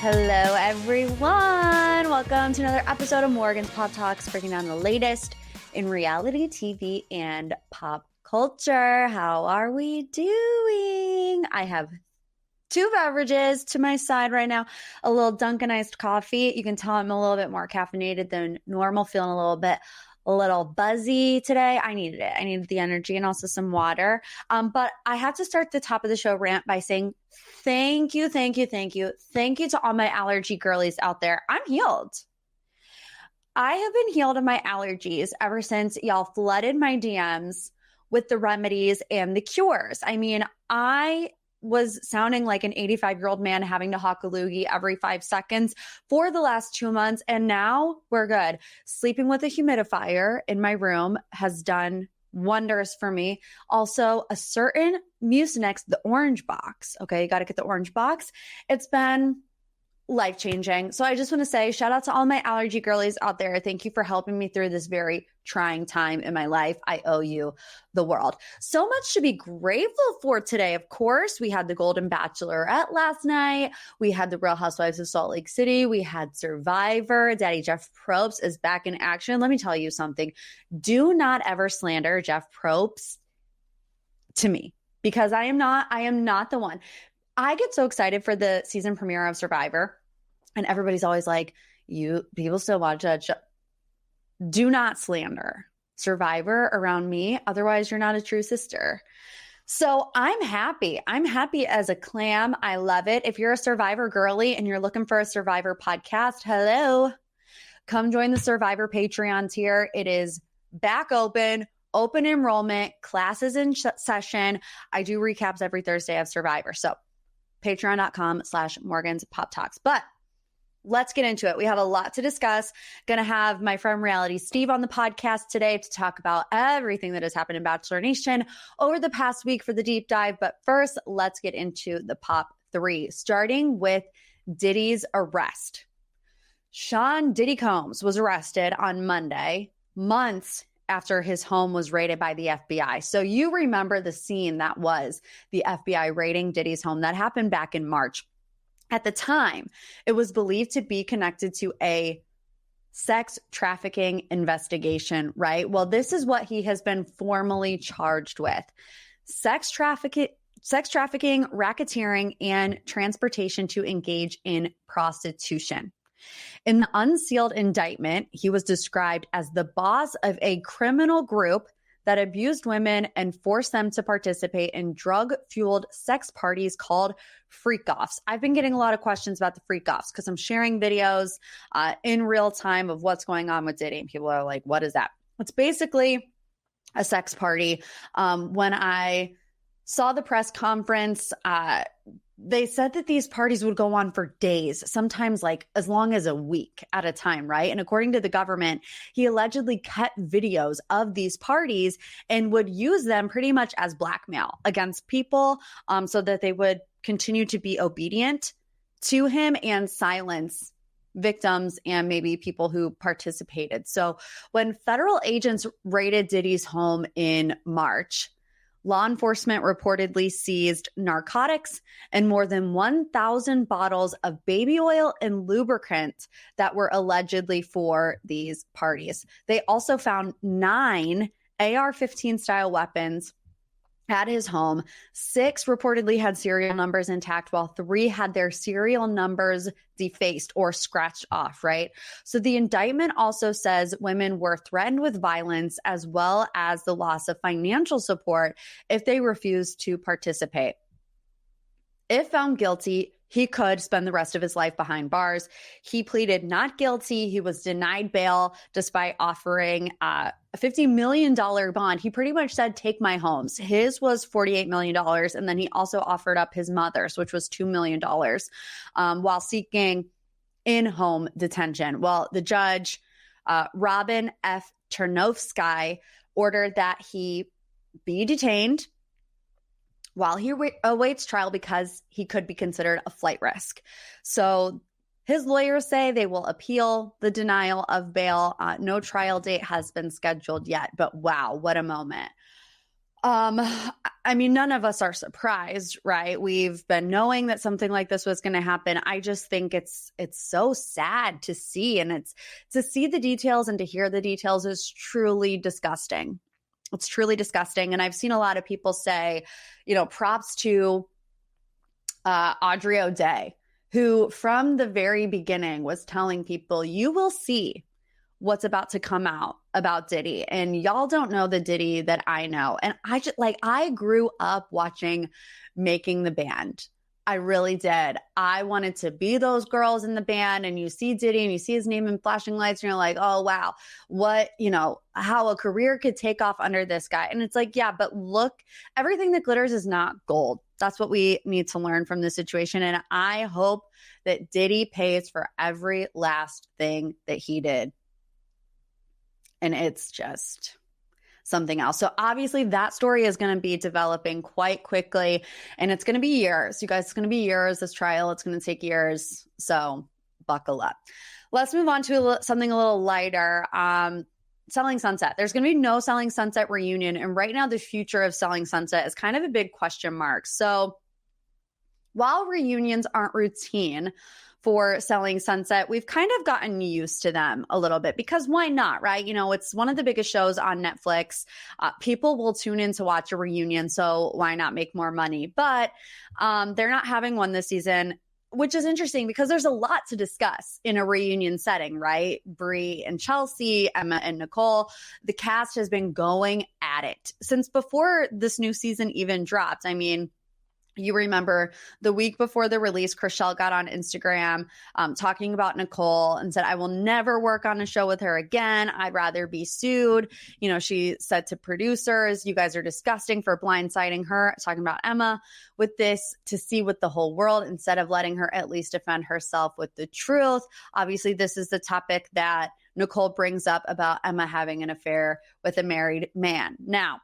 Hello, everyone. Welcome to another episode of Morgan's Pop Talks, breaking down the latest in reality TV and pop culture. How are we doing? I have two beverages to my side right now. A little Dunkin' iced coffee. You can tell I'm a little bit more caffeinated than normal, feeling a little buzzy today. I needed it. I needed the energy and also some water. But I have to start the top of the show rant by saying thank you to all my allergy girlies out there. I'm healed. I have been healed of my allergies ever since y'all flooded my DMs with the remedies and the cures. I mean, I was sounding like an 85-year-old man having to hawk a loogie every 5 seconds for the last 2 months, and now we're good. Sleeping with a humidifier in my room has done wonders for me. Also, a certain Mucinex, the orange box. Okay, you got to get the orange box. It's been life-changing. So I just want to say shout out to all my allergy girlies out there. Thank you for helping me through this very trying time in my life. I owe you the world. So much to be grateful for today. Of course, we had the Golden Bachelorette last night. We had the Real Housewives of Salt Lake City. We had Survivor. Daddy Jeff Probst is back in action. Let me tell you something. Do not ever slander Jeff Probst to me, because I am not the one. I get so excited for the season premiere of Survivor, and everybody's always like, "You people still watch that show." Do not slander Survivor around me. Otherwise, you're not a true sister. So I'm happy. I'm happy as a clam. I love it. If you're a Survivor girly and you're looking for a Survivor podcast, hello. Come join the Survivor Patreon tier. It is back open enrollment, classes in session. I do recaps every Thursday of Survivor. So patreon.com/Morgan's Pop Talks. But let's get into it. We have a lot to discuss. Going to have my friend Reality Steve on the podcast today to talk about everything that has happened in Bachelor Nation over the past week for the deep dive. But first, let's get into the Pop 3, starting with Diddy's arrest. Sean Diddy Combs was arrested on Monday, months after his home was raided by the FBI. So you remember the scene that was the FBI raiding Diddy's home. That happened back in March. At the time, it was believed to be connected to a sex trafficking investigation, right? Well, this is what he has been formally charged with. Sex trafficking, racketeering, and transportation to engage in prostitution. In the unsealed indictment, he was described as the boss of a criminal group that abused women and forced them to participate in drug-fueled sex parties called freak-offs. I've been getting a lot of questions about the freak-offs because I'm sharing videos in real time of what's going on with Diddy. And people are like, what is that? It's basically a sex party. When I saw the press conference, they said that these parties would go on for days, sometimes like as long as a week at a time, right? And according to the government, he allegedly cut videos of these parties and would use them pretty much as blackmail against people so that they would continue to be obedient to him and silence victims and maybe people who participated. So when federal agents raided Diddy's home in March, law enforcement reportedly seized narcotics and more than 1,000 bottles of baby oil and lubricant that were allegedly for these parties. They also found 9 AR-15 style weapons at his home. 6 reportedly had serial numbers intact, while 3 had their serial numbers defaced or scratched off, right? So the indictment also says women were threatened with violence as well as the loss of financial support if they refused to participate. If found guilty, he could spend the rest of his life behind bars. He pleaded not guilty. He was denied bail despite offering a $50 million bond. He pretty much said, take my homes. His was $48 million. And then he also offered up his mother's, which was $2 million, while seeking in-home detention. Well, the judge, Robin F. Chernovsky, ordered that he be detained while he awaits trial because he could be considered a flight risk. So his lawyers say they will appeal the denial of bail. No trial date has been scheduled yet, but wow, what a moment. I I mean, none of us are surprised, right? We've been knowing that something like this was going to happen. I just think it's so sad to see, and it's to see the details and to hear the details is truly disgusting. It's truly disgusting. And I've seen a lot of people say, props to Audrey O'Day, who from the very beginning was telling people, you will see what's about to come out about Diddy. And y'all don't know the Diddy that I know. And I grew up watching Making the Band. I really did. I wanted to be those girls in the band, and you see Diddy and you see his name in flashing lights and you're like, oh, wow, what, how a career could take off under this guy. And it's like, yeah, but look, everything that glitters is not gold. That's what we need to learn from this situation. And I hope that Diddy pays for every last thing that he did. And it's just something else. So obviously that story is going to be developing quite quickly, and it's going to be years. You guys, it's going to be years. This trial, it's going to take years. So buckle up. Let's move on to something a little lighter. Selling Sunset. There's going to be no Selling Sunset reunion. And right now the future of Selling Sunset is kind of a big question mark. So while reunions aren't routine for Selling Sunset, we've kind of gotten used to them a little bit, because why not, right? It's one of the biggest shows on Netflix. People will tune in to watch a reunion, so why not make more money? But they're not having one this season, which is interesting because there's a lot to discuss in a reunion setting, right? Brie and Chelsea, Emma and Nicole. The cast has been going at it since before this new season even dropped. I mean, you remember the week before the release, Chrishell got on Instagram talking about Nicole and said, I will never work on a show with her again. I'd rather be sued. She said to producers, you guys are disgusting for blindsiding her, talking about Emma with this, to see with the whole world instead of letting her at least defend herself with the truth. Obviously, this is the topic that Nicole brings up about Emma having an affair with a married man. Now,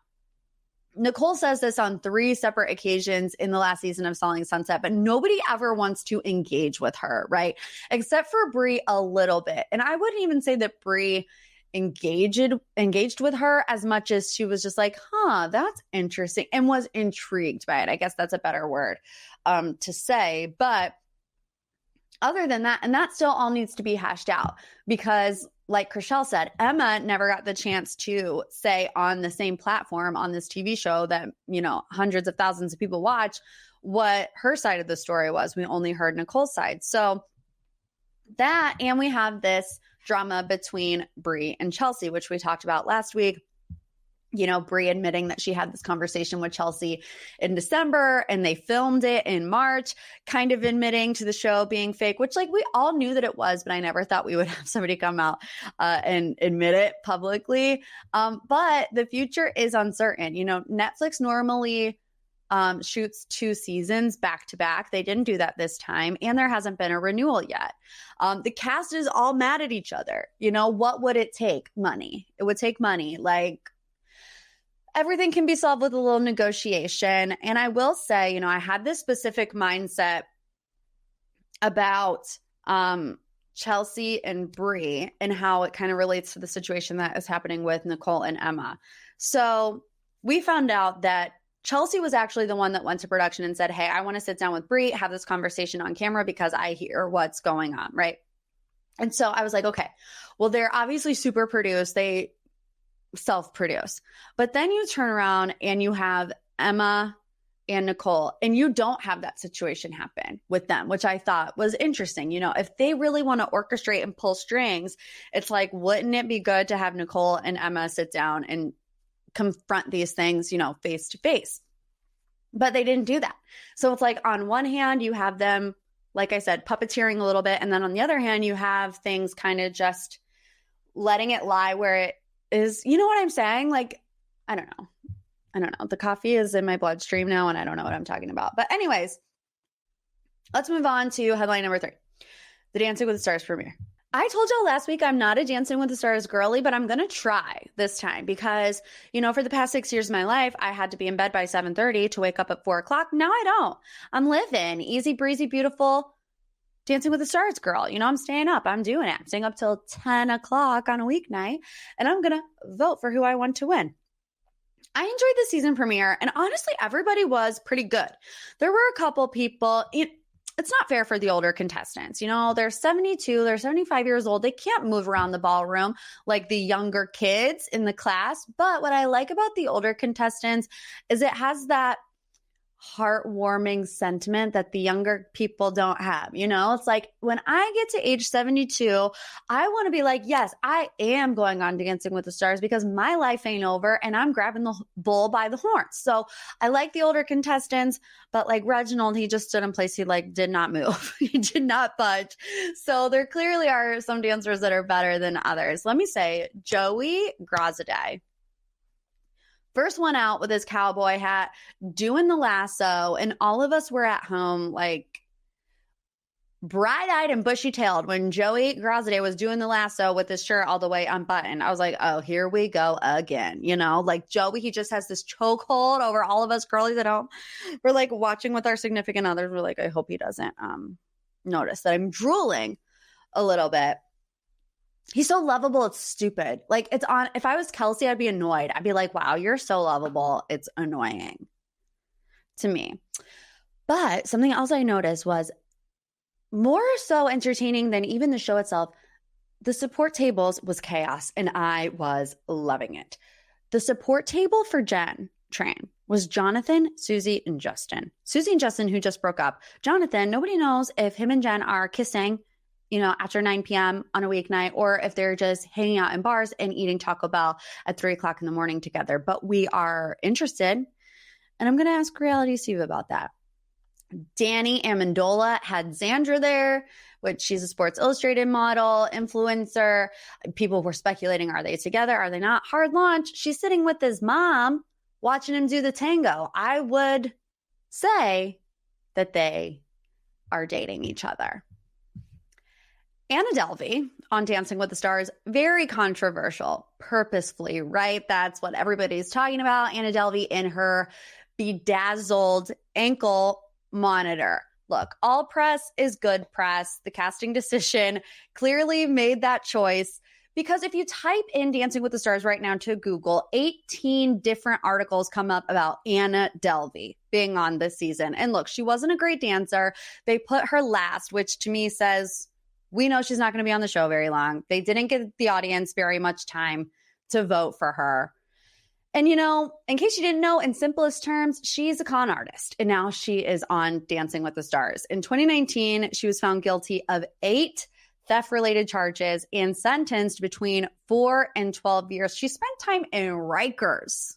Nicole says this on 3 separate occasions in the last season of Selling Sunset, but nobody ever wants to engage with her, right? Except for Brie a little bit. And I wouldn't even say that Brie engaged with her as much as she was just like, that's interesting, and was intrigued by it. I guess that's a better word to say. But other than that, and that still all needs to be hashed out, because like Chrishell said, Emma never got the chance to say on the same platform on this TV show that, hundreds of thousands of people watch, what her side of the story was. We only heard Nicole's side. So that, and we have this drama between Brie and Chelsea, which we talked about last week. Brie admitting that she had this conversation with Chelsea in December and they filmed it in March, kind of admitting to the show being fake, which we all knew that it was, but I never thought we would have somebody come out and admit it publicly. But the future is uncertain. Netflix normally shoots 2 seasons back to back. They didn't do that this time, and there hasn't been a renewal yet. The cast is all mad at each other. What would it take? Money. It would take money. Everything can be solved with a little negotiation. And I will say, I had this specific mindset about Chelsea and Brie and how it kind of relates to the situation that is happening with Nicole and Emma. So we found out that Chelsea was actually the one that went to production and said, hey, I want to sit down with Brie, have this conversation on camera because I hear what's going on, right? And so I was like, okay, well, they're obviously super produced. They self-produce. But then you turn around and you have Emma and Nicole, and you don't have that situation happen with them, which I thought was interesting. If they really want to orchestrate and pull strings, it's like, wouldn't it be good to have Nicole and Emma sit down and confront these things, face to face? But they didn't do that. So it's like, on one hand, you have them, like I said, puppeteering a little bit. And then on the other hand, you have things kind of just letting it lie where it is, you know what I'm saying? I don't know. The coffee is in my bloodstream now, and I don't know what I'm talking about. But anyways, let's move on to headline number 3, the Dancing with the Stars premiere. I told y'all last week I'm not a Dancing with the Stars girly, but I'm going to try this time because, for the past 6 years of my life, I had to be in bed by 7:30 to wake up at 4 o'clock. Now I don't. I'm living easy, breezy, beautiful Dancing with the Stars girl. I'm staying up. I'm doing it. I'm staying up till 10 o'clock on a weeknight, and I'm going to vote for who I want to win. I enjoyed the season premiere, and honestly, everybody was pretty good. There were a couple people, it's not fair for the older contestants. They're 72, they're 75 years old. They can't move around the ballroom like the younger kids in the class. But what I like about the older contestants is it has that heartwarming sentiment that the younger people don't have. It's like when I get to age 72, I want to be like, yes, I am going on Dancing with the Stars because my life ain't over and I'm grabbing the bull by the horns. So I like the older contestants, but like Reginald, he just stood in place. He did not move. He did not budge. So there clearly are some dancers that are better than others. Let me say Joey Graziadei. First one out with his cowboy hat, doing the lasso, and all of us were at home like bright-eyed and bushy-tailed when Joey Graziadei was doing the lasso with his shirt all the way unbuttoned. I was like, oh, here we go again. Like Joey, he just has this chokehold over all of us girlies at home. We're like watching with our significant others. We're like, I hope he doesn't notice that I'm drooling a little bit. He's so lovable, it's stupid. Like if I was Kelsey, I'd be annoyed. I'd be like, wow, you're so lovable. It's annoying to me. But something else I noticed was more so entertaining than even the show itself. The support tables was chaos, and I was loving it. The support table for Jen Train was Jonathan, Susie, and Justin. Susie and Justin, who just broke up. Jonathan, nobody knows if him and Jen are kissing after 9 p.m. on a weeknight, or if they're just hanging out in bars and eating Taco Bell at 3 o'clock in the morning together. But we are interested, and I'm going to ask Reality Steve about that. Danny Amendola had Xandra there, which she's a Sports Illustrated model, influencer. People were speculating, are they together? Are they not? Hard launch. She's sitting with his mom, watching him do the tango. I would say that they are dating each other. Anna Delvey on Dancing with the Stars, very controversial, purposefully, right? That's what everybody's talking about. Anna Delvey in her bedazzled ankle monitor. Look, all press is good press. The casting decision clearly made that choice because if you type in Dancing with the Stars right now to Google, 18 different articles come up about Anna Delvey being on this season. And look, she wasn't a great dancer. They put her last, which to me says, we know she's not going to be on the show very long. They didn't give the audience very much time to vote for her. And, in case you didn't know, in simplest terms, she's a con artist. And now she is on Dancing with the Stars. In 2019, she was found guilty of 8 theft-related charges and sentenced between 4 and 12 years. She spent time in Rikers.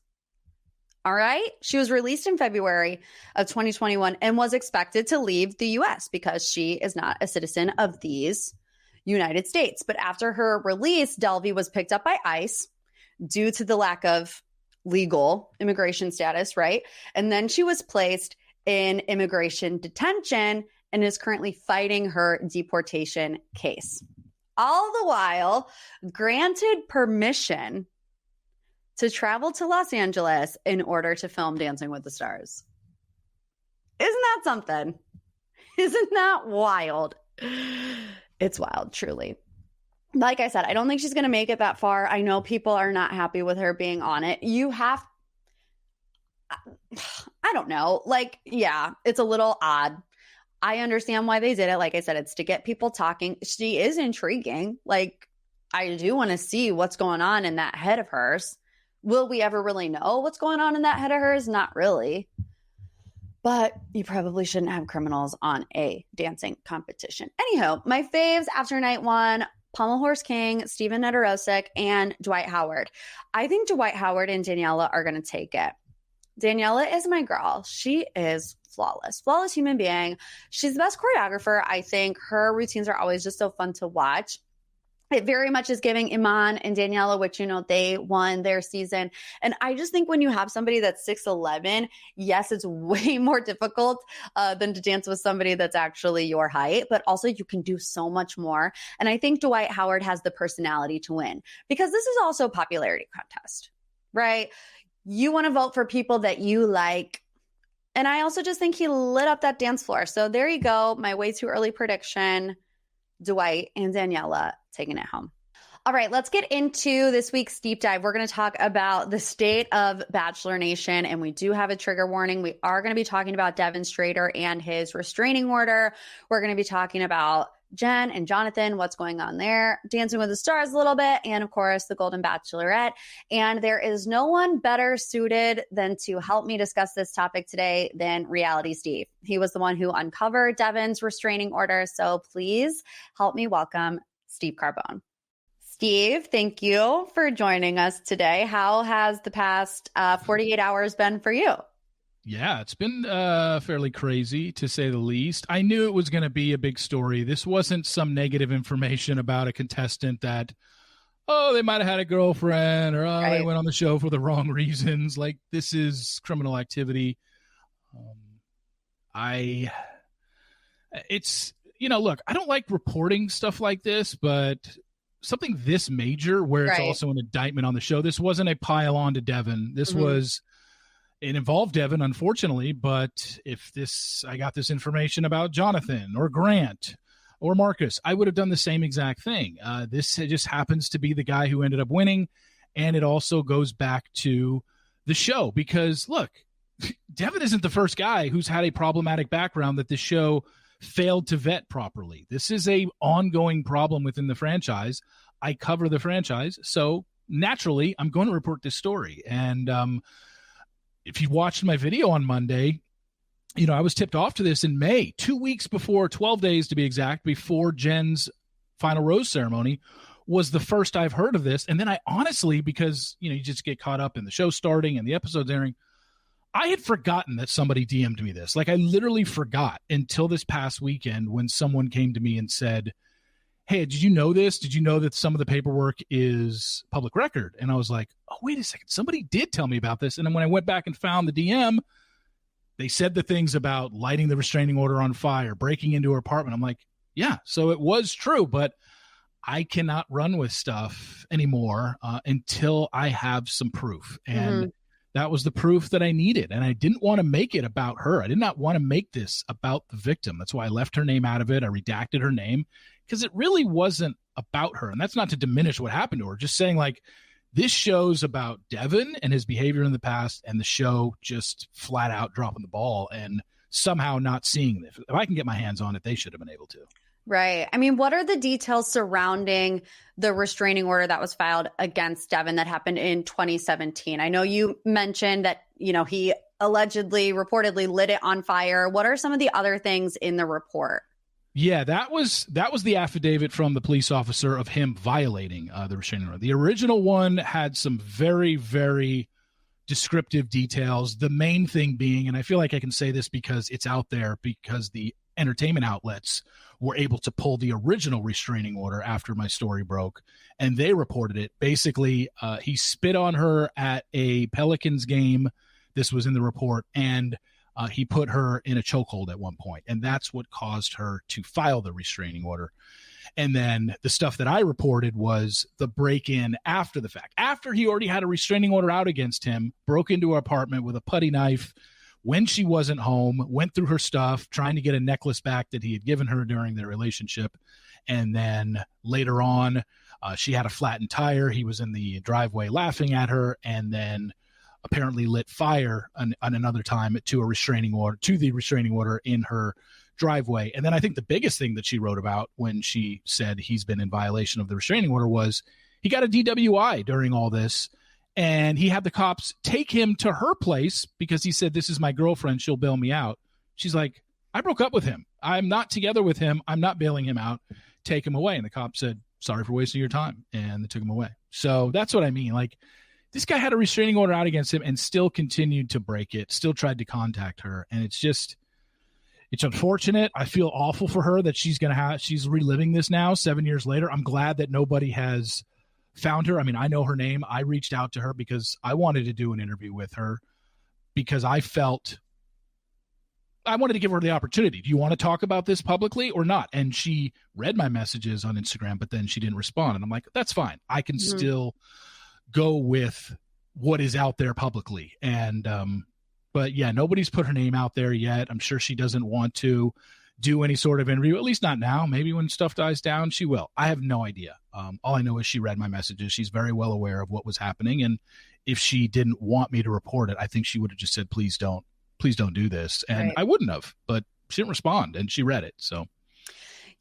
All right. She was released in February of 2021 and was expected to leave the U.S. because she is not a citizen of these United States. But after her release, Delvey was picked up by ICE due to the lack of legal immigration status, right? And then she was placed in immigration detention and is currently fighting her deportation case. All the while, granted permission to travel to Los Angeles in order to film Dancing with the Stars. Isn't that something? Isn't that wild? It's wild, truly. Like I said, I don't think she's going to make it that far. I know people are not happy with her being on it. I don't know. Yeah, it's a little odd. I understand why they did it. Like I said, it's to get people talking. She is intriguing. I do want to see what's going on in that head of hers. Will we ever really know what's going on in that head of hers? Not really. But you probably shouldn't have criminals on a dancing competition. Anyhow, my faves after night 1, Pommel Horse King, Steven Nedorosik, and Dwight Howard. I think Dwight Howard and Daniela are going to take it. Daniela is my girl. She is flawless human being. She's the best choreographer. I think her routines are always just so fun to watch. It very much is giving Iman and Daniela, which, they won their season. And I just think when you have somebody that's 6'11", yes, it's way more difficult than to dance with somebody that's actually your height, but also you can do so much more. And I think Dwight Howard has the personality to win because this is also a popularity contest, right? You want to vote for people that you like. And I also just think he lit up that dance floor. So there you go. My way too early prediction. Dwight and Daniela taking it home. All right, let's get into this week's deep dive. We're going to talk about the state of Bachelor Nation, and we do have a trigger warning. We are going to be talking about Devin Strader and his restraining order. We're going to be talking about Jen and Jonathan, what's going on there, Dancing with the Stars a little bit, and of course, the Golden Bachelorette. And there is no one better suited than to help me discuss this topic today than Reality Steve. He was the one who uncovered Devin's restraining order. So please help me welcome Steve Carbone. Steve, thank you for joining us today. How has the past 48 hours been for you? Yeah, it's been fairly crazy, to say the least. I knew it was going to be a big story. This wasn't some negative information about a contestant that, they might have had a girlfriend, or they went on the show for the wrong reasons. Like, this is criminal activity. Look, I don't like reporting stuff like this, but something this major where it's also an indictment on the show. This wasn't a pile on to Devin. This was, it involved Devin, unfortunately, but if I got this information about Jonathan or Grant or Marcus, I would have done the same exact thing. This just happens to be the guy who ended up winning. And it also goes back to the show because look, Devin isn't the first guy who's had a problematic background that the show failed to vet properly. This is a ongoing problem within the franchise. I cover the franchise, so naturally I'm going to report this story. And if you watched my video on Monday, I was tipped off to this in May, 2 weeks before, 12 days to be exact, before Jen's final rose ceremony was the first I've heard of this. And then I honestly, because you just get caught up in the show starting and the episodes airing, I had forgotten that somebody DM'd me this. Like, I literally forgot until this past weekend when someone came to me and said, hey, did you know this? Did you know that some of the paperwork is public record? And I was like, oh, wait a second. Somebody did tell me about this. And then when I went back and found the DM, they said the things about lighting the restraining order on fire, breaking into her apartment. I'm like, yeah, so it was true, but I cannot run with stuff anymore until I have some proof. And that was the proof that I needed. And I didn't want to make it about her. I did not want to make this about the victim. That's why I left her name out of it. I redacted her name because it really wasn't about her. And that's not to diminish what happened to her. Just saying, like, this show's about Devin and his behavior in the past, and the show just flat out dropping the ball and somehow not seeing this. If I can get my hands on it, they should have been able to. Right. I mean, what are the details surrounding the restraining order that was filed against Devin that happened in 2017? I know you mentioned that, he allegedly, reportedly lit it on fire. What are some of the other things in the report? Yeah, that was the affidavit from the police officer of him violating the restraining order. The original one had some very, very descriptive details. The main thing being, and I feel like I can say this because it's out there, because the entertainment outlets were able to pull the original restraining order after my story broke, and they reported it. Basically, he spit on her at a Pelicans game. This was in the report, and he put her in a chokehold at one point, and that's what caused her to file the restraining order. And then the stuff that I reported was the break-in after the fact. After he already had a restraining order out against him, broke into her apartment with a putty knife when she wasn't home, went through her stuff, trying to get a necklace back that he had given her during their relationship. And then later on, she had a flattened tire. He was in the driveway laughing at her, and then apparently lit fire on another time to the restraining order in her driveway. And then I think the biggest thing that she wrote about when she said he's been in violation of the restraining order was he got a DWI during all this. And he had the cops take him to her place because he said, this is my girlfriend. She'll bail me out. She's like, I broke up with him. I'm not together with him. I'm not bailing him out. Take him away. And the cop said, sorry for wasting your time. And they took him away. So that's what I mean. Like, this guy had a restraining order out against him and still continued to break it, still tried to contact her. And it's unfortunate. I feel awful for her that she's reliving this now 7 years later. I'm glad that nobody has found her. I mean, I know her name. I reached out to her because I wanted to do an interview with her because I felt I wanted to give her the opportunity. Do you want to talk about this publicly or not? And she read my messages on Instagram, but then she didn't respond. And I'm like, that's fine. I can still go with what is out there publicly. And, but yeah, nobody's put her name out there yet. I'm sure she doesn't want to. do any sort of interview, at least not now. Maybe when stuff dies down, she will. I have no idea. All I know is she read my messages. She's very well aware of what was happening. And if she didn't want me to report it, I think she would have just said, please don't do this. And I wouldn't have, but she didn't respond and she read it. So.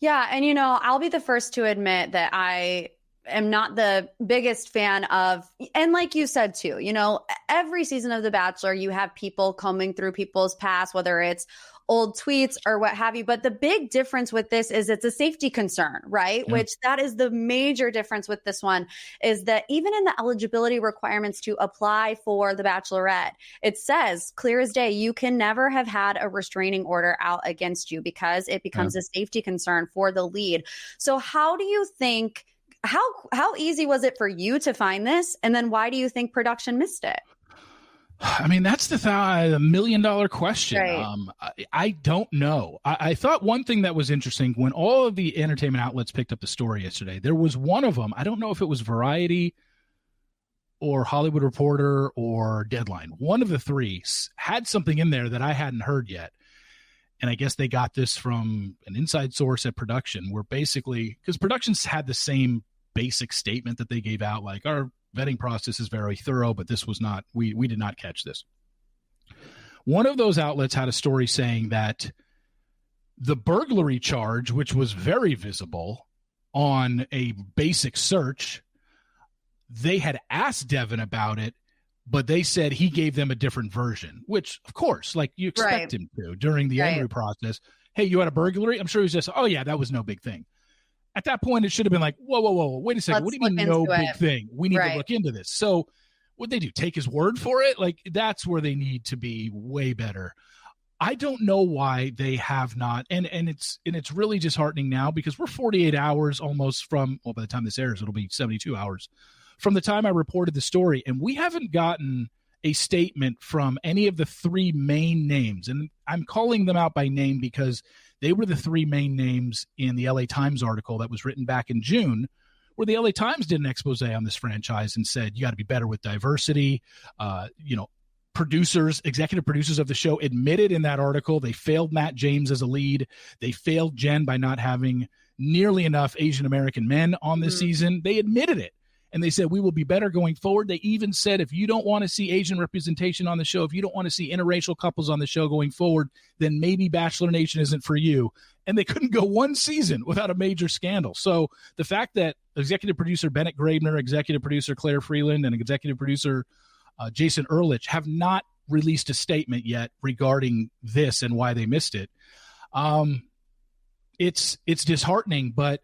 Yeah. And, I'll be the first to admit that I am not the biggest fan of, and like you said too, every season of The Bachelor, you have people combing through people's past, whether it's old tweets or what have you. But the big difference with this is it's a safety concern, right? Yeah. Which that is the major difference with this one, is that even in the eligibility requirements to apply for the Bachelorette, it says clear as day, you can never have had a restraining order out against you because it becomes a safety concern for the lead. So how do you think, how easy was it for you to find this? And then why do you think production missed it? I mean, that's the $1 million question. Right. I don't know. I thought one thing that was interesting when all of the entertainment outlets picked up the story yesterday, there was one of them. I don't know if it was Variety or Hollywood Reporter or Deadline. One of the three had something in there that I hadn't heard yet. And I guess they got this from an inside source at production, where basically, because productions had the same basic statement that they gave out, like our vetting process is very thorough, but this was not, we did not catch this. One of those outlets had a story saying that the burglary charge, which was very visible on a basic search, they had asked Devin about it, but they said he gave them a different version, which of course, like you expect him to during the interview process. Hey, you had a burglary? I'm sure he was just, oh yeah, that was no big thing. At that point, it should have been like, whoa, wait a second. What do you mean no big thing? We need to look into this. So what'd they do? Take his word for it? Like, that's where they need to be way better. I don't know why they have not. And it's really disheartening now because we're 48 hours almost from, well, by the time this airs, it'll be 72 hours from the time I reported the story. And we haven't gotten a statement from any of the three main names. And I'm calling them out by name because they were the three main names in the LA Times article that was written back in June, where the LA Times did an expose on this franchise and said, you got to be better with diversity. Executive producers of the show admitted in that article they failed Matt James as a lead. They failed Jen by not having nearly enough Asian American men on this season. They admitted it. And they said, we will be better going forward. They even said, if you don't want to see Asian representation on the show, if you don't want to see interracial couples on the show going forward, then maybe Bachelor Nation isn't for you. And they couldn't go one season without a major scandal. So the fact that executive producer Bennett Graebner, executive producer Claire Freeland, and executive producer Jason Ehrlich have not released a statement yet regarding this and why they missed it. It's disheartening, but,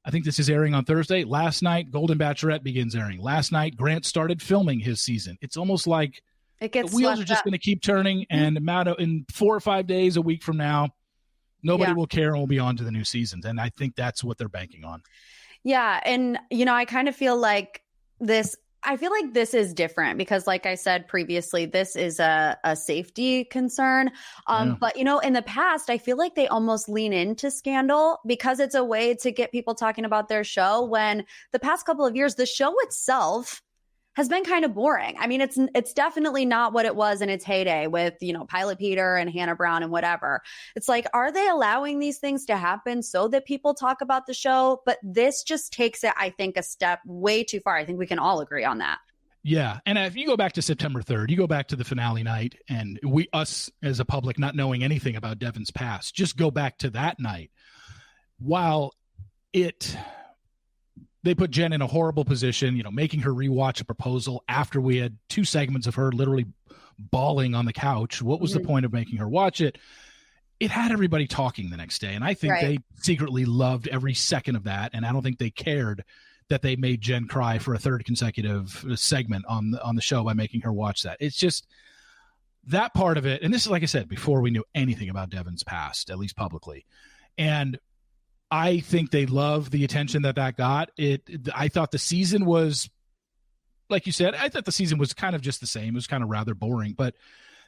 I think this is airing on Thursday. Last night, Golden Bachelorette begins airing. Last night, Grant started filming his season. It's almost like the wheels are just going to keep turning, and in 4 or 5 days, a week from now, nobody will care and we'll be on to the new seasons. And I think that's what they're banking on. Yeah. And, I kind of feel like this is different because, like I said previously, this is a safety concern. But, in the past, I feel like they almost lean into scandal because it's a way to get people talking about their show, when the past couple of years, the show itself has been kind of boring. I mean, it's definitely not what it was in its heyday with, Pilot Peter and Hannah Brown and whatever. It's like, are they allowing these things to happen so that people talk about the show? But this just takes it, I think, a step way too far. I think we can all agree on that. Yeah. And if you go back to September 3rd, you go back to the finale night, and us as a public not knowing anything about Devin's past, just go back to that night. While they put Jen in a horrible position, making her rewatch a proposal after we had 2 segments of her literally bawling on the couch. What was the point of making her watch it? It had everybody talking the next day. And I think they secretly loved every second of that. And I don't think they cared that they made Jen cry for a 3rd consecutive segment on the show by making her watch that. It's just that part of it. And this is, like I said, before we knew anything about Devin's past, at least publicly. And I think they love the attention that got. I thought the season was, like you said, I thought the season was kind of just the same. It was kind of rather boring. But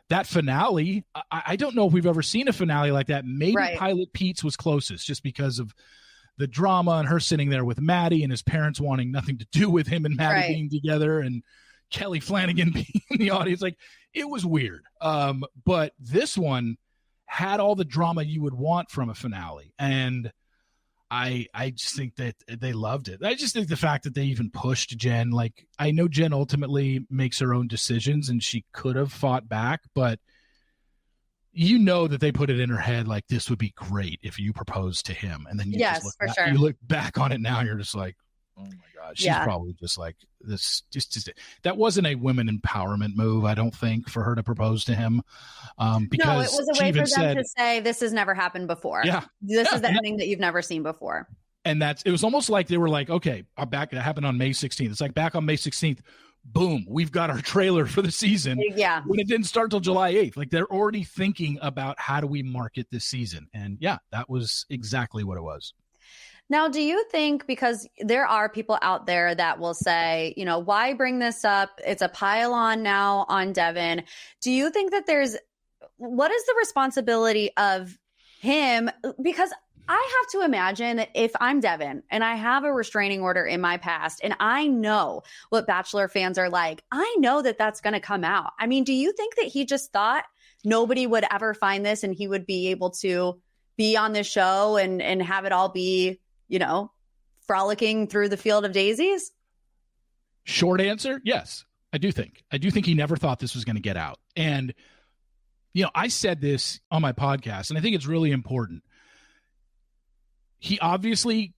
that finale, I don't know if we've ever seen a finale like that. Maybe Pilot Pete's was closest just because of the drama and her sitting there with Maddie and his parents wanting nothing to do with him and Maddie being together, and Kelly Flanagan being in the audience. Like, it was weird. But this one had all the drama you would want from a finale. And I just think that they loved it. I just think the fact that they even pushed Jen, like, I know Jen ultimately makes her own decisions and she could have fought back, but you know that they put it in her head like, this would be great if you proposed to him. And then you you look back on it now and you're just like, oh my God, she's probably just like this. Just that wasn't a women empowerment move, I don't think, for her to propose to him. Because no, it was a way for them to say, this has never happened before. Yeah, this is the ending that you've never seen before. And it was almost like they were like, okay, back. That happened on May 16th. It's like back on May 16th. Boom, we've got our trailer for the season. Yeah, when it didn't start till July 8th. Like, they're already thinking about how do we market this season. And yeah, that was exactly what it was. Now, do you think, because there are people out there that will say, you know, why bring this up? It's a pile on now on Devin. Do you think that what is the responsibility of him? Because I have to imagine that if I'm Devin and I have a restraining order in my past and I know what Bachelor fans are like, I know that that's going to come out. I mean, do you think that he just thought nobody would ever find this and he would be able to be on this show and have it all be, you know, frolicking through the field of daisies? Short answer, yes, I do think he never thought this was going to get out. And, you know, I said this on my podcast, and I think it's really important. He obviously,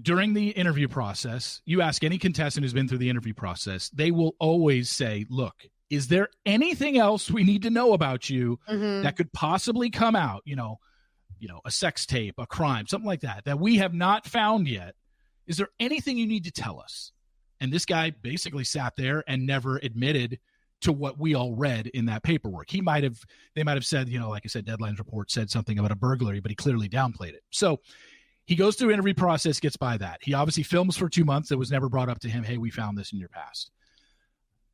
during the interview process, you ask any contestant who's been through the interview process, they will always say, look, is there anything else we need to know about you that could possibly come out? You know, a sex tape, a crime, something like that we have not found yet. Is there anything you need to tell us? And this guy basically sat there and never admitted to what we all read in that paperwork. They might have said, you know, like I said, Deadline's report said something about a burglary, but he clearly downplayed it. So he goes through interview process, gets by that. He obviously films for 2 months. It was never brought up to him, hey, we found this in your past.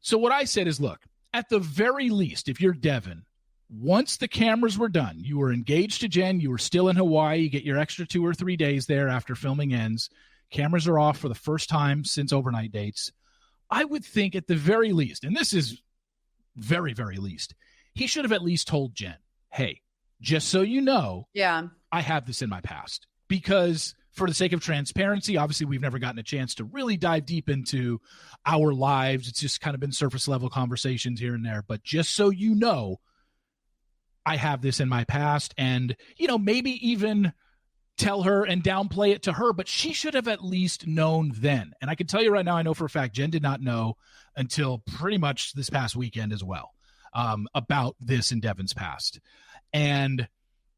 So what I said is, look, at the very least, if you're Devin, once the cameras were done, you were engaged to Jen, you were still in Hawaii, you get your extra 2 or 3 days there after filming ends. Cameras are off for the first time since overnight dates. I would think at the very least, and this is very, very least, he should have at least told Jen, hey, just so you know, I have this in my past. Because for the sake of transparency, obviously we've never gotten a chance to really dive deep into our lives. It's just kind of been surface level conversations here and there. But just so you know, I have this in my past. And, you know, maybe even tell her and downplay it to her, but she should have at least known then. And I can tell you right now, I know for a fact Jen did not know until pretty much this past weekend as well, about this in Devin's past. And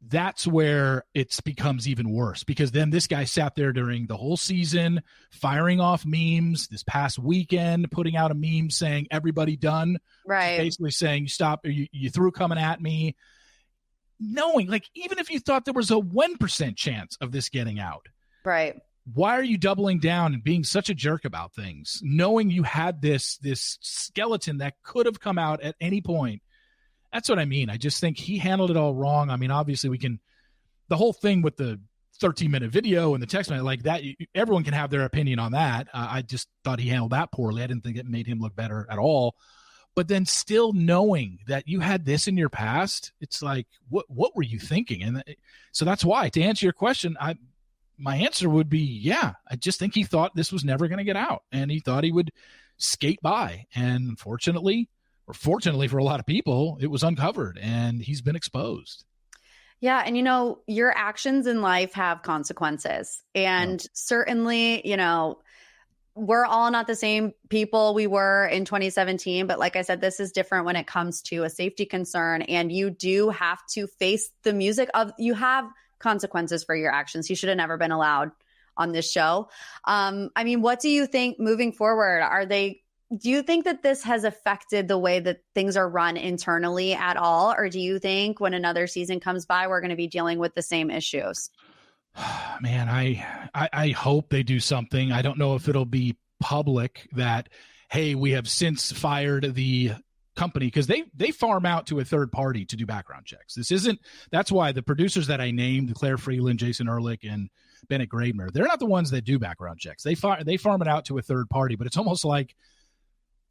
that's where it becomes even worse, because then this guy sat there during the whole season firing off memes this past weekend, putting out a meme saying everybody done, right? Basically saying you stop, you threw coming at me, knowing, like, even if you thought there was a 1% chance of this getting out, right? Why are you doubling down and being such a jerk about things, knowing you had this skeleton that could have come out at any point? That's what I mean. I just think he handled it all wrong. I mean, obviously the whole thing with the 13-minute video and the text message like that, everyone can have their opinion on that. I just thought he handled that poorly. I didn't think it made him look better at all. But then still knowing that you had this in your past, it's like, what were you thinking? And so that's why, to answer your question, my answer would be, yeah, I just think he thought this was never going to get out, and he thought he would skate by. And unfortunately, or fortunately for a lot of people, it was uncovered and he's been exposed. Yeah. And, you know, your actions in life have consequences. And certainly, you know, we're all not the same people we were in 2017. But like I said, this is different when it comes to a safety concern. And you do have to face the music of, you have consequences for your actions. He should have never been allowed on this show. I mean, what do you think moving forward? Do you think that this has affected the way that things are run internally at all? Or do you think when another season comes by, we're going to be dealing with the same issues? Man, I hope they do something. I don't know if it'll be public that, hey, we have since fired the company, because they farm out to a third party to do background checks. That's why the producers that I named, Claire Freeland, Jason Ehrlich, and Bennett Graebner, they're not the ones that do background checks. They farm it out to a third party, but it's almost like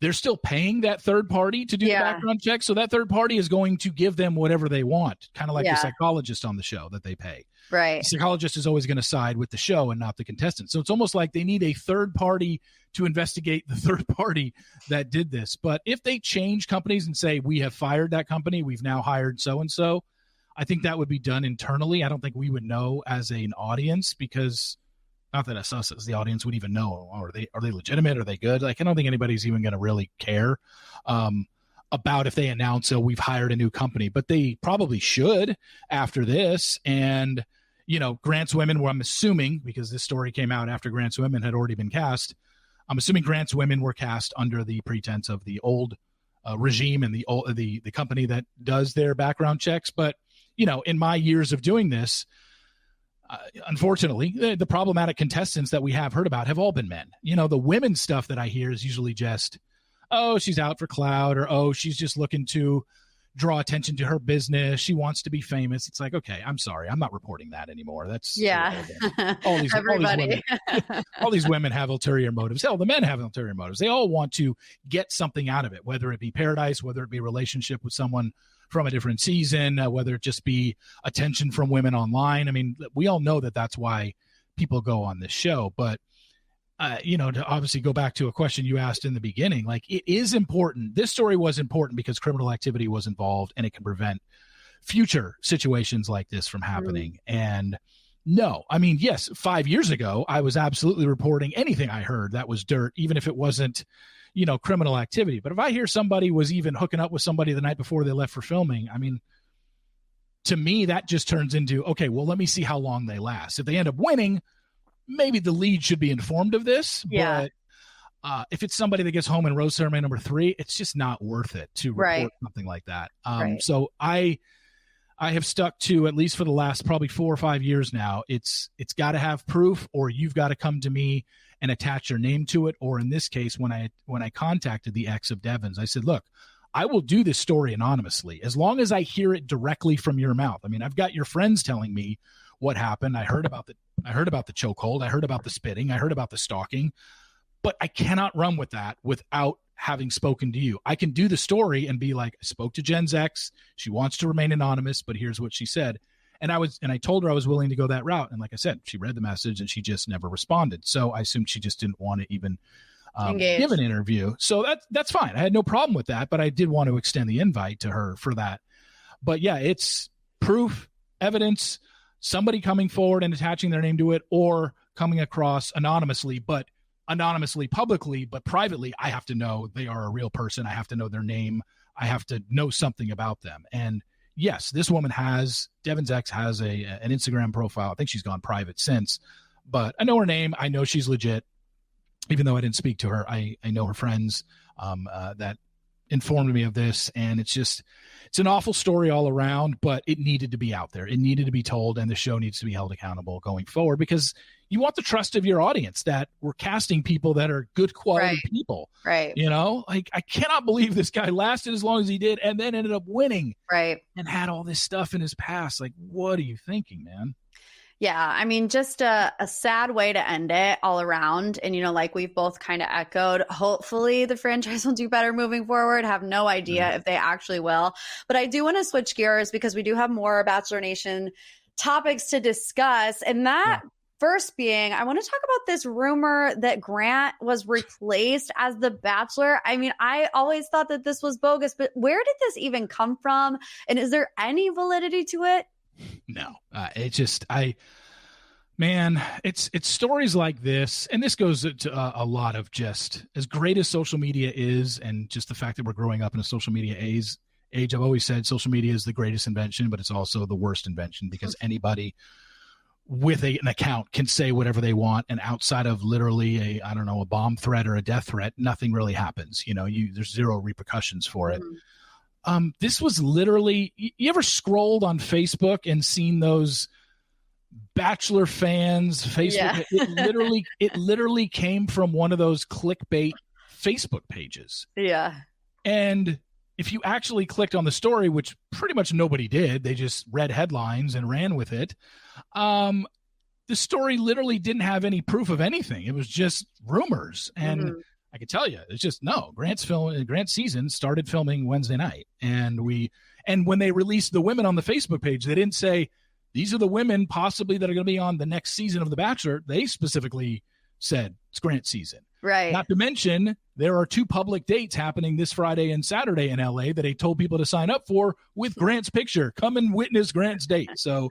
they're still paying that third party to do the background check. So that third party is going to give them whatever they want, kind of like the psychologist on the show that they pay. Right. The psychologist is always going to side with the show and not the contestant. So it's almost like they need a third party to investigate the third party that did this. But if they change companies and say, we have fired that company, we've now hired so-and-so, I think that would be done internally. I don't think we would know as an audience, because not that us as the audience would even know, are they legitimate? Are they good? Like, I don't think anybody's even going to really care about if they announce, we've hired a new company, but they probably should after this. And, Grant's Women, where I'm assuming, because this story came out after Grant's Women had already been cast, I'm assuming Grant's Women were cast under the pretense of the old regime and the company that does their background checks. But, in my years of doing this, unfortunately, the problematic contestants that we have heard about have all been men. The women's stuff that I hear is usually just, oh, she's out for clout, or, oh, she's just looking to draw attention to her business. She wants to be famous. It's like, okay, I'm sorry, I'm not reporting that anymore. That's all these women have ulterior motives. Hell, the men have ulterior motives. They all want to get something out of it, whether it be paradise, whether it be a relationship with someone from a different season, whether it just be attention from women online. I mean, we all know that that's why people go on this show. But to obviously go back to a question you asked in the beginning, like, it is important. This story was important because criminal activity was involved, and it can prevent future situations like this from happening. And no, I mean, yes, 5 years ago, I was absolutely reporting anything I heard that was dirt, even if it wasn't, criminal activity. But if I hear somebody was even hooking up with somebody the night before they left for filming, I mean, to me, that just turns into, okay, well, let me see how long they last. If they end up winning, maybe the lead should be informed of this. Yeah. But if it's somebody that gets home in rose ceremony number 3, it's just not worth it to report something like that. So I have stuck to, at least for the last probably 4 or 5 years now, it's got to have proof, or you've got to come to me and attach your name to it. Or in this case, when I contacted the ex of Devin's, I said, look, I will do this story anonymously as long as I hear it directly from your mouth. I mean, I've got your friends telling me what happened. I heard about the chokehold. I heard about the spitting. I heard about the stalking, but I cannot run with that without having spoken to you. I can do the story and be like, I spoke to Jen's ex. She wants to remain anonymous, but here's what she said. And I told her I was willing to go that route. And like I said, she read the message and she just never responded. So I assumed she just didn't want to even give an interview. So that's fine. I had no problem with that, but I did want to extend the invite to her for that. But yeah, it's proof, evidence, somebody coming forward and attaching their name to it, or coming across anonymously publicly, but privately, I have to know they are a real person. I have to know their name. I have to know something about them. And yes, this woman Devin's ex has an Instagram profile. I think she's gone private since, but I know her name. I know she's legit. Even though I didn't speak to her, I know her friends that informed me of this. And it's an awful story all around, but it needed to be out there. It needed to be told, and the show needs to be held accountable going forward, because you want the trust of your audience that we're casting people that are good quality people. Right. Like, I cannot believe this guy lasted as long as he did and then ended up winning. Right. And had all this stuff in his past. Like, what are you thinking, man? Yeah, I mean, just a sad way to end it all around. And, like we've both kind of echoed, hopefully the franchise will do better moving forward. Have no idea if they actually will. But I do want to switch gears, because we do have more Bachelor Nation topics to discuss. And that first being, I want to talk about this rumor that Grant was replaced as the Bachelor. I mean, I always thought that this was bogus, but where did this even come from? And is there any validity to it? No, it's stories like this. And this goes to a lot of, just as great as social media is, and just the fact that we're growing up in a social media age, I've always said social media is the greatest invention, but it's also the worst invention, because anybody with an account can say whatever they want. And outside of literally a bomb threat or a death threat, nothing really happens. There's zero repercussions for it. This was literally, you ever scrolled on Facebook and seen those Bachelor fans Facebook? Yeah. It literally came from one of those clickbait Facebook pages. Yeah. And if you actually clicked on the story, which pretty much nobody did, they just read headlines and ran with it. The story literally didn't have any proof of anything. It was just rumors. And I can tell you, it's just no. Grant's season started filming Wednesday night, and when they released the women on the Facebook page, they didn't say these are the women possibly that are going to be on the next season of The Bachelor. They specifically said it's Grant's season. Right. Not to mention, there are 2 public dates happening this Friday and Saturday in LA that they told people to sign up for with Grant's picture. Come and witness Grant's date. So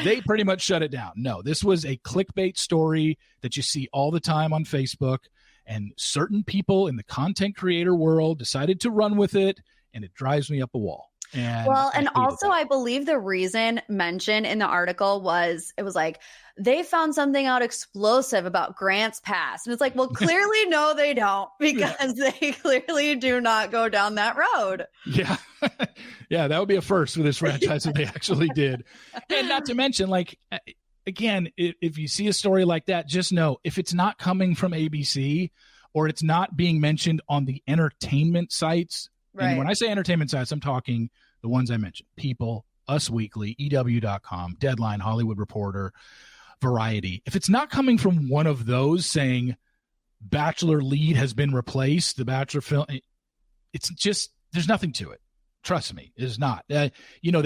they pretty much shut it down. No, this was a clickbait story that you see all the time on Facebook. And certain people in the content creator world decided to run with it, and it drives me up a wall. And also I believe the reason mentioned in the article was, it was like, they found something out explosive about Grant's past. And it's like, well, clearly, no, they don't, because they clearly do not go down that road. Yeah. Yeah, that would be a first for this franchise if they actually did. And not to mention, like, again, if you see a story like that, just know if it's not coming from ABC or it's not being mentioned on the entertainment sites. Right. And when I say entertainment sites, I'm talking the ones I mentioned: People, Us Weekly, EW.com, Deadline, Hollywood Reporter, Variety. If it's not coming from one of those saying Bachelor lead has been replaced, the Bachelor film, it's just, there's nothing to it. Trust me, it is not. They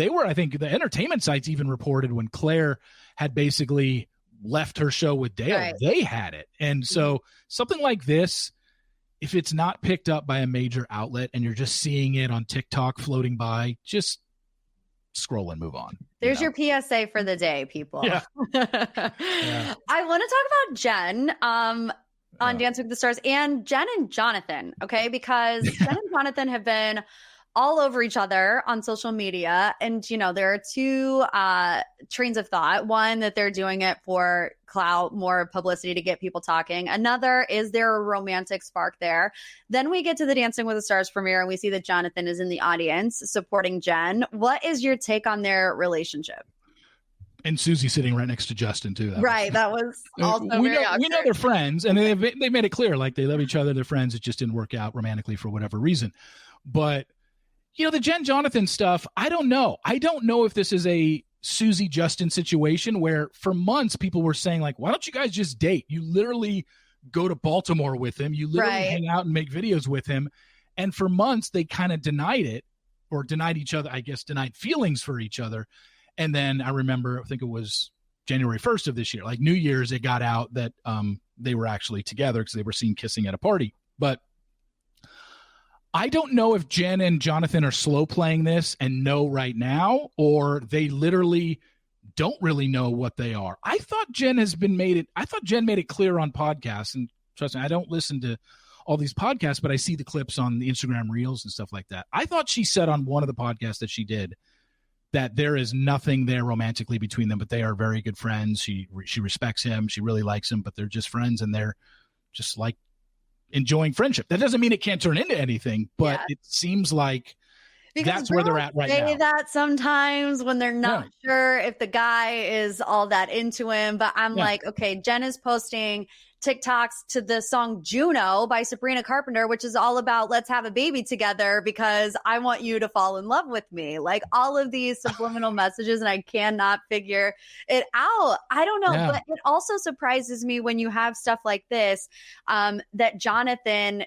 were, I think the entertainment sites even reported when Claire had basically left her show with Dale, right. They had it. And so something like this, if it's not picked up by a major outlet and you're just seeing it on TikTok floating by, just scroll and move on. There's your PSA for the day, people. Yeah. Yeah. I want to talk about Jen on Dance with the Stars, and Jen and Jonathan, okay? Because Jen and Jonathan have been all over each other on social media. And, there are 2 trains of thought. One, that they're doing it for clout, more publicity to get people talking. Another, is there a romantic spark there? Then we get to the Dancing with the Stars premiere and we see that Jonathan is in the audience supporting Jen. What is your take on their relationship? And Susie sitting right next to Justin too. That was also we know they're friends, and they made it clear, like, they love each other, they're friends. It just didn't work out romantically for whatever reason. But the Jen Jonathan stuff, I don't know. I don't know if this is a Susie Justin situation where for months people were saying, like, why don't you guys just date? You literally go to Baltimore with him. You literally hang out and make videos with him. And for months they kind of denied it, or denied each other, I guess, denied feelings for each other. And then I remember, I think it was January 1st of this year, like New Year's, it got out that they were actually together because they were seen kissing at a party. But I don't know if Jen and Jonathan are slow playing this and know right now, or they literally don't really know what they are. I thought Jen made it clear on podcasts, and trust me, I don't listen to all these podcasts, but I see the clips on the Instagram Reels and stuff like that. I thought she said on one of the podcasts that she did that there is nothing there romantically between them, but they are very good friends. She respects him. She really likes him, but they're just friends, and they're just like enjoying friendship. That doesn't mean it can't turn into anything, but it seems like that's where they're at right now. They say that sometimes when they're not sure if the guy is all that into him, but I'm like, okay, Jen is posting TikToks to the song Juno by Sabrina Carpenter, which is all about let's have a baby together because I want you to fall in love with me. Like all of these subliminal messages, and I cannot figure it out. I don't know, but it also surprises me when you have stuff like this, that Jonathan,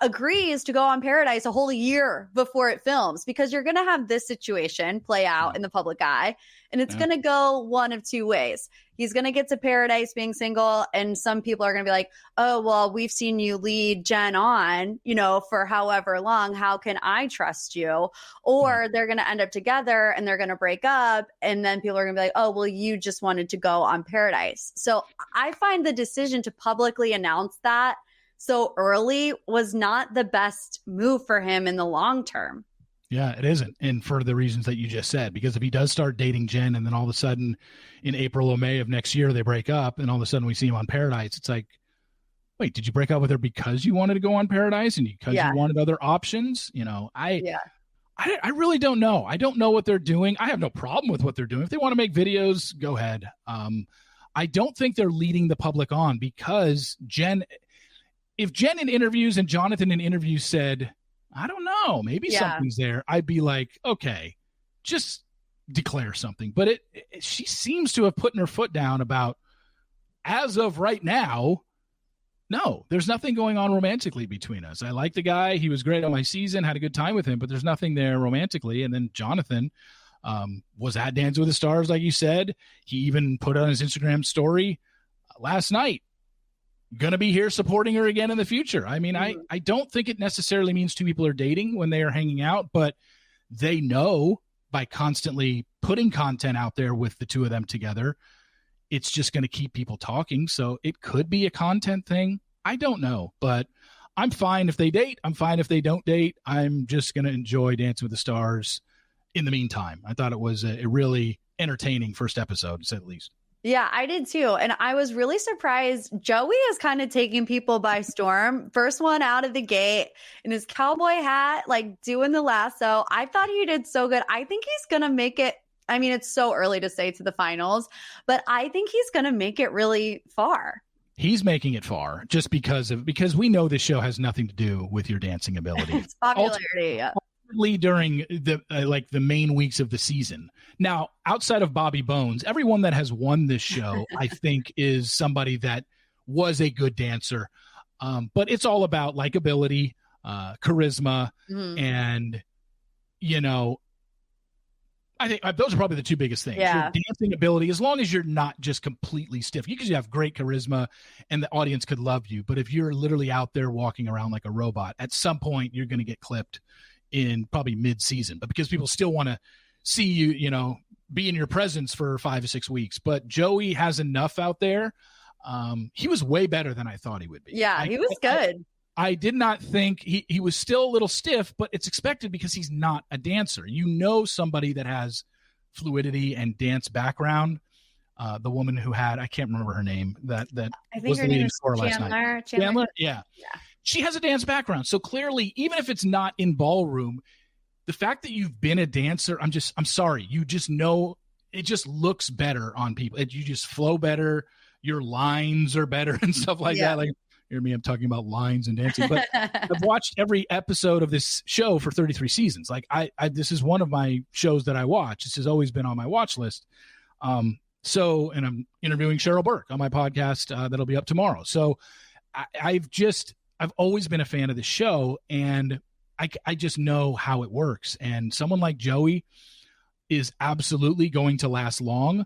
agrees to go on Paradise a whole year before it films, because you're going to have this situation play out in the public eye, and it's going to go one of 2 ways. He's going to get to Paradise being single, and some people are going to be like, oh, well, we've seen you lead Jen on, for however long. How can I trust you? Or they're going to end up together and they're going to break up, and then people are going to be like, oh, well, you just wanted to go on Paradise. So I find the decision to publicly announce that so early was not the best move for him in the long term. Yeah, it isn't. And for the reasons that you just said, because if he does start dating Jen and then all of a sudden in April or May of next year, they break up and all of a sudden we see him on Paradise, it's like, wait, did you break up with her because you wanted to go on Paradise and because you wanted other options? I really don't know. I don't know what they're doing. I have no problem with what they're doing. If they want to make videos, go ahead. I don't think they're leading the public on, because if Jen in interviews and Jonathan in interviews said, I don't know, maybe something's there, I'd be like, okay, just declare something. But she seems to have put her foot down about, as of right now, No, there's nothing going on romantically between us. I like the guy. He was great on my season, had a good time with him, but there's nothing there romantically. And then Jonathan was at Dance with the Stars, like you said. He even put on his Instagram story last night, going to be here supporting her again in the future. I mean, I don't think it necessarily means two people are dating when they are hanging out, but they know by constantly putting content out there with the two of them together, it's just going to keep people talking. So it could be a content thing. I don't know, but I'm fine if they date. I'm fine if they don't date. I'm just going to enjoy Dancing with the Stars in the meantime. I thought it was a really entertaining first episode, to say the least. Yeah, I did too. And I was really surprised. Joey is kind of taking people by storm. First one out of the gate in his cowboy hat, like doing the lasso. I thought he did so good. I think he's going to make it. I mean, it's so early to say to the finals, but I think he's going to make it really far. He's making it far just because we know this show has nothing to do with your dancing ability. It's popularity. Ultimately during the main weeks of the season. Now, outside of Bobby Bones, everyone that has won this show, I think, is somebody that was a good dancer. But it's all about likability, charisma, and, I think those are probably the two biggest things. Yeah. Your dancing ability, as long as you're not just completely stiff, because you have great charisma and the audience could love you. But if you're literally out there walking around like a robot, at some point you're going to get clipped in probably mid-season. But because people still want to see you, be in your presence for 5 or 6 weeks. But Joey has enough out there. He was way better than I thought he would be. Yeah, he was good. I did not think he was still a little stiff, but it's expected because he's not a dancer. Somebody that has fluidity and dance background. The woman who had, I can't remember her name, that I think was her the leading name is scorer last night. Chandler? Yeah. She has a dance background. So clearly, even if it's not in ballroom, the fact that you've been a dancer, I'm sorry. You just know it just looks better on people. You just flow better. Your lines are better and stuff like that. Like, hear me, I'm talking about lines and dancing, but I've watched every episode of this show for 33 seasons. Like this is one of my shows that I watch. This has always been on my watch list. And I'm interviewing Cheryl Burke on my podcast that'll be up tomorrow. So I've always been a fan of the show, and I just know how it works. And someone like Joey is absolutely going to last long.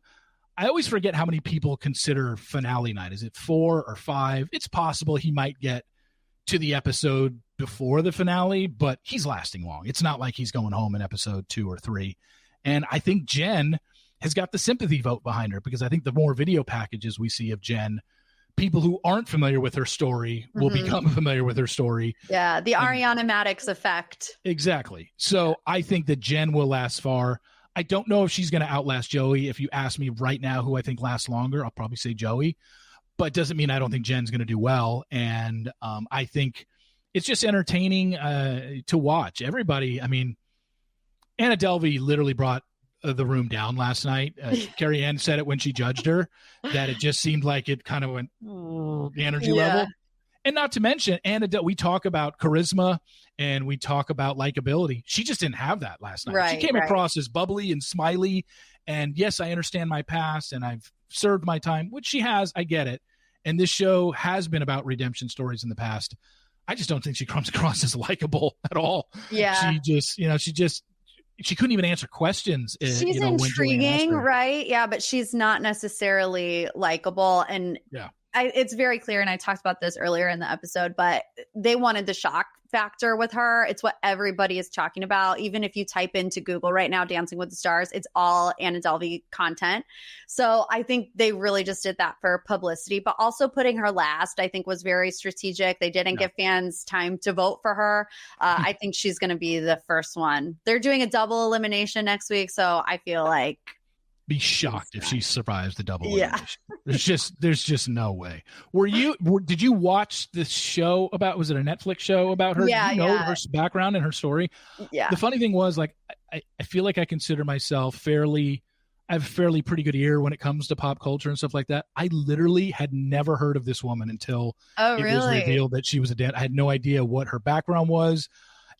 I always forget how many people consider finale night. Is it 4 or 5? It's possible he might get to the episode before the finale, but he's lasting long. It's not like he's going home in episode 2 or 3. And I think Jen has got the sympathy vote behind her, because I think the more video packages we see of Jen, people who aren't familiar with her story will become familiar with her story. Yeah, the Ariana Madix effect. Exactly. So I think that Jen will last far. I don't know if she's going to outlast Joey. If you ask me right now who I think lasts longer, I'll probably say Joey. But it doesn't mean I don't think Jen's going to do well. And I think it's just entertaining to watch. Everybody, I mean, Anna Delvey literally brought the room down last night. Carrie Ann said it when she judged her, that it just seemed like it kind of went the energy level. And not to mention, we talk about charisma and we talk about likability. She just didn't have that last night. She came across as bubbly and smiley. And yes, I understand my past and I've served my time, which she has. I get it. And this show has been about redemption stories in the past. I just don't think she comes across as likable at all. Yeah. She couldn't even answer questions. She's intriguing, right? Yeah, but she's not necessarily likable. And it's very clear, and I talked about this earlier in the episode, but they wanted the shock factor with her. It's what everybody is talking about. Even if you type into Google right now, Dancing with the Stars, it's all Anna Delvey content. So I think they really just did that for publicity, but also putting her last, I think was very strategic. They didn't give fans time to vote for her. I think she's going to be the first one. They're doing a double elimination next week. So I feel like be shocked if she survives the double elimination. There's just no way. Did you watch this show about, was it a Netflix show about her? Yeah, Did you know her background and her story? Yeah. The funny thing was, like, I feel like I consider myself I have a fairly pretty good ear when it comes to pop culture and stuff like that. I literally had never heard of this woman until it was revealed that she was a dancer. I had no idea what her background was.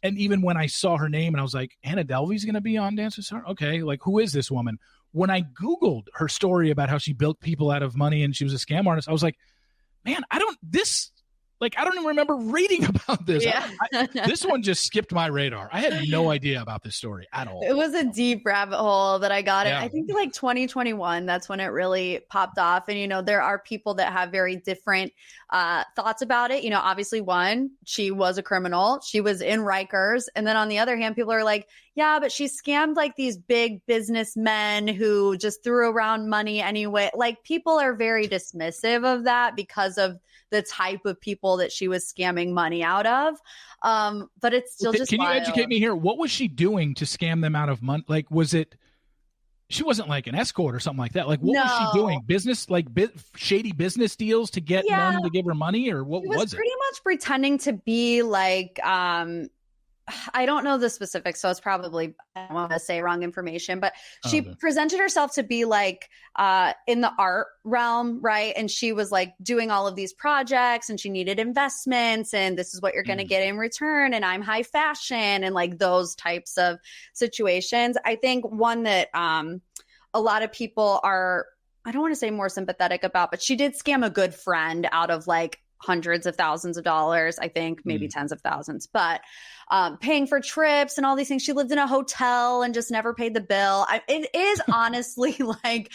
And even when I saw her name and I was like, Anna Delvey's going to be on Dance with Stars? Okay, like, who is this woman? When I Googled her story about how she built people out of money and she was a scam artist, I was like, man, Like, I don't even remember reading about this. Yeah. This one just skipped my radar. I had no idea about this story at all. It was a deep rabbit hole that I got in. Yeah. I think like 2021, that's when it really popped off. And, there are people that have very different thoughts about it. Obviously one, she was a criminal. She was in Rikers. And then on the other hand, people are like, yeah, but she scammed like these big businessmen who just threw around money anyway. Like people are very dismissive of that because of the type of people that she was scamming money out of. But it's still just Can you wild. educate me here? What was she doing to scam them out of money? Like, she wasn't like an escort or something like that. Like, what was she doing? Business, like shady business deals to get men to give her money, or what was it? Pretty much pretending to be like, I don't know the specifics, so it's probably, I don't want to say wrong information, but she presented herself to be like in the art realm, right? And she was like doing all of these projects and she needed investments and this is what you're going to get in return. And I'm high fashion and like those types of situations. I think one that a lot of people are, I don't want to say more sympathetic about, but she did scam a good friend out of like hundreds of thousands of dollars, I think maybe tens of thousands, but paying for trips and all these things. She lived in a hotel and just never paid the bill. It is honestly like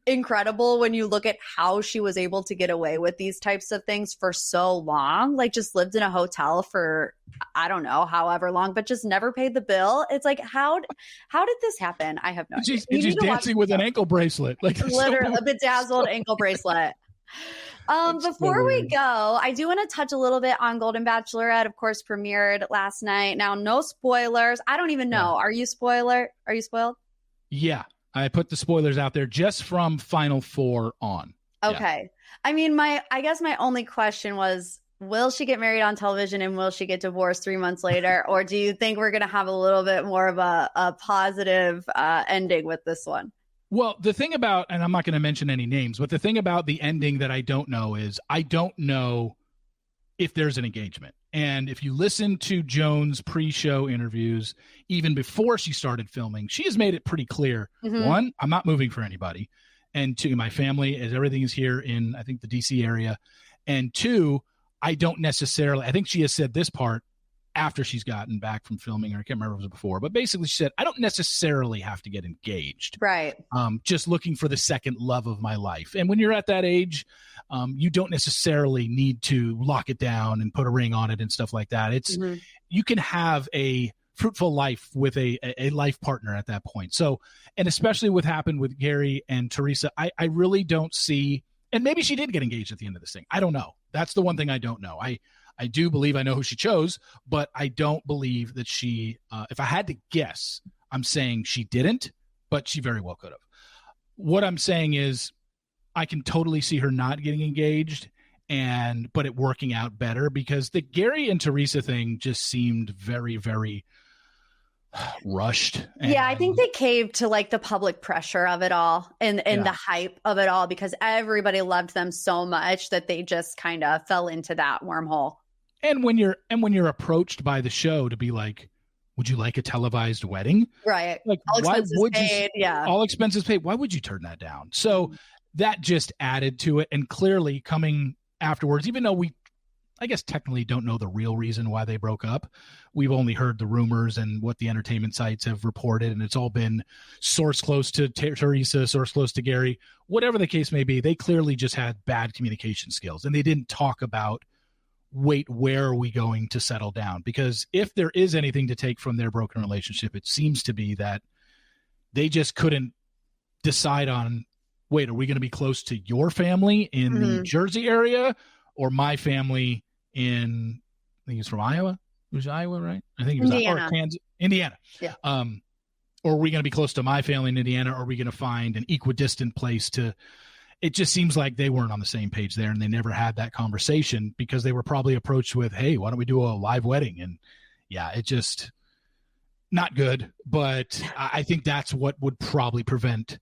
incredible when you look at how she was able to get away with these types of things for so long, like just lived in a hotel for, I don't know, however long, but just never paid the bill. It's like, how did this happen? I have no idea. She's dancing with an ankle bracelet. Like literally a bedazzled ankle bracelet. Before we go, I do want to touch a little bit on Golden Bachelorette, of course, premiered last night. Now, no spoilers. I don't even know. Are you spoiled? Yeah. I put the spoilers out there just from Final Four on. Okay. Yeah. I mean, I guess my only question was, will she get married on television and will she get divorced 3 months later? Or do you think we're going to have a little bit more of a positive ending with this one? Well, the thing about, and I'm not going to mention any names, but the thing about the ending that I don't know is I don't know if there's an engagement. And if you listen to Joan's pre-show interviews, even before she started filming, she has made it pretty clear. One, I'm not moving for anybody. And two, my family is everything is here in, I think, the DC area. And two, I don't necessarily, I think she has said this part after she's gotten back from filming, or I can't remember if it was before, but basically she said, I don't necessarily have to get engaged. Right. Just looking for the second love of my life. And when you're at that age, you don't necessarily need to lock it down and put a ring on it and stuff like that. It's, you can have a fruitful life with a life partner at that point. So, and especially what happened with Gary and Teresa, I really don't see, and maybe she did get engaged at the end of this thing. I don't know. That's the one thing I don't know. I do believe I know who she chose, but I don't believe that she, if I had to guess, I'm saying she didn't, but she very well could have. What I'm saying is I can totally see her not getting engaged but it working out better, because the Gary and Teresa thing just seemed very, very rushed. Yeah, I think they caved to like the public pressure of it all and the hype of it all, because everybody loved them so much that they just kind of fell into that wormhole. And when you're approached by the show to be like, would you like a televised wedding? Right. Like, all expenses paid. All expenses paid. Why would you turn that down? So that just added to it. And clearly coming afterwards, even though I guess technically don't know the real reason why they broke up. We've only heard the rumors and what the entertainment sites have reported. And it's all been source close to Teresa, source close to Gary, whatever the case may be. They clearly just had bad communication skills, and they didn't talk about, wait, where are we going to settle down? Because if there is anything to take from their broken relationship, it seems to be that they just couldn't decide on, wait, are we going to be close to your family in the Jersey area or my family in, I think he's from Iowa. It was Iowa, right? I think he was Indiana. Or Kansas, Indiana. Yeah. Or are we going to be close to my family in Indiana? Or are we going to find an equidistant place to, it just seems like they weren't on the same page there, and they never had that conversation because they were probably approached with, hey, why don't we do a live wedding? And yeah, it just not good. But I think that's what would probably prevent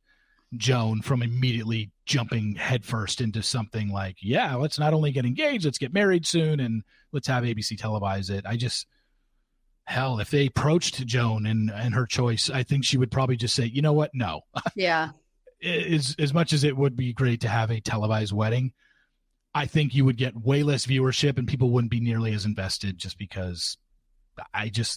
Joan from immediately jumping headfirst into something like, yeah, let's not only get engaged, let's get married soon and let's have ABC televise it. Hell, if they approached Joan and her choice, I think she would probably just say, you know what? No. Yeah. As much as it would be great to have a televised wedding, I think you would get way less viewership and people wouldn't be nearly as invested, just because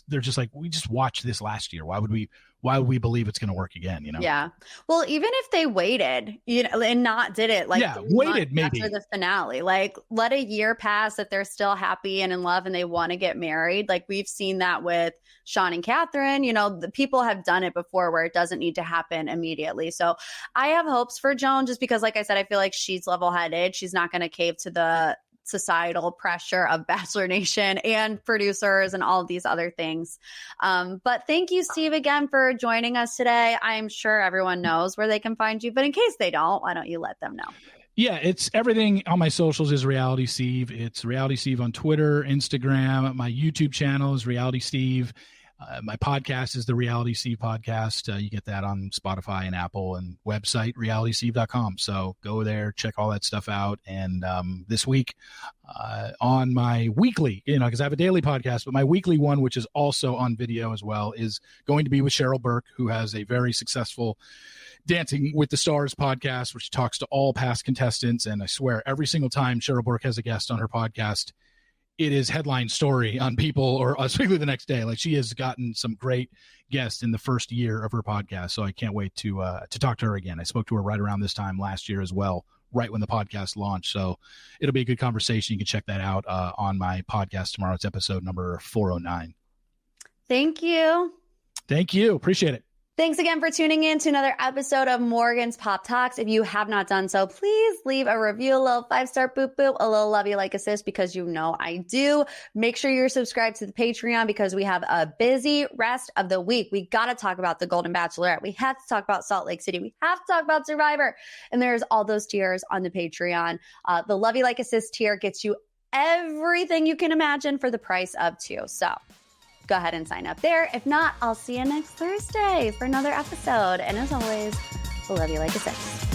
they're just like, we just watched this last year. Why would we believe it's going to work again? You know? Yeah. Well, even if they waited, and not did it like waited maybe after the finale, like let a year pass if they're still happy and in love and they want to get married. Like we've seen that with Sean and Catherine. The people have done it before where it doesn't need to happen immediately. So I have hopes for Joan, just because, like I said, I feel like she's level-headed. She's not going to cave to the societal pressure of Bachelor Nation and producers and all of these other things. But thank you, Steve, again for joining us today. I'm sure everyone knows where they can find you, but in case they don't, why don't you let them know? Yeah, it's everything on my socials is Reality Steve. It's Reality Steve on Twitter, Instagram. My YouTube channel is Reality Steve. My podcast is the Reality Steve Podcast. You get that on Spotify and Apple, and website realitysteve.com. So go there, check all that stuff out. And this week on my weekly, because I have a daily podcast, but my weekly one, which is also on video as well, is going to be with Cheryl Burke, who has a very successful Dancing with the Stars podcast, where she talks to all past contestants. And I swear, every single time Cheryl Burke has a guest on her podcast, it is headline story on People or Us Weekly the next day. Like, she has gotten some great guests in the first year of her podcast. So I can't wait to talk to her again. I spoke to her right around this time last year as well, right when the podcast launched. So it'll be a good conversation. You can check that out on my podcast tomorrow. It's episode number 409. Thank you. Thank you. Appreciate it. Thanks again for tuning in to another episode of Morgan's Pop Talks. If you have not done so, please leave a review, a little 5-star boop boop, a little love you like assist, because I do. Make sure you're subscribed to the Patreon, because we have a busy rest of the week. We got to talk about the Golden Bachelorette. We have to talk about Salt Lake City. We have to talk about Survivor. And there's all those tiers on the Patreon. The love you like assist tier gets you everything you can imagine for the price of 2. So go ahead and sign up there. If not, I'll see you next Thursday for another episode. And as always, love you like a 6.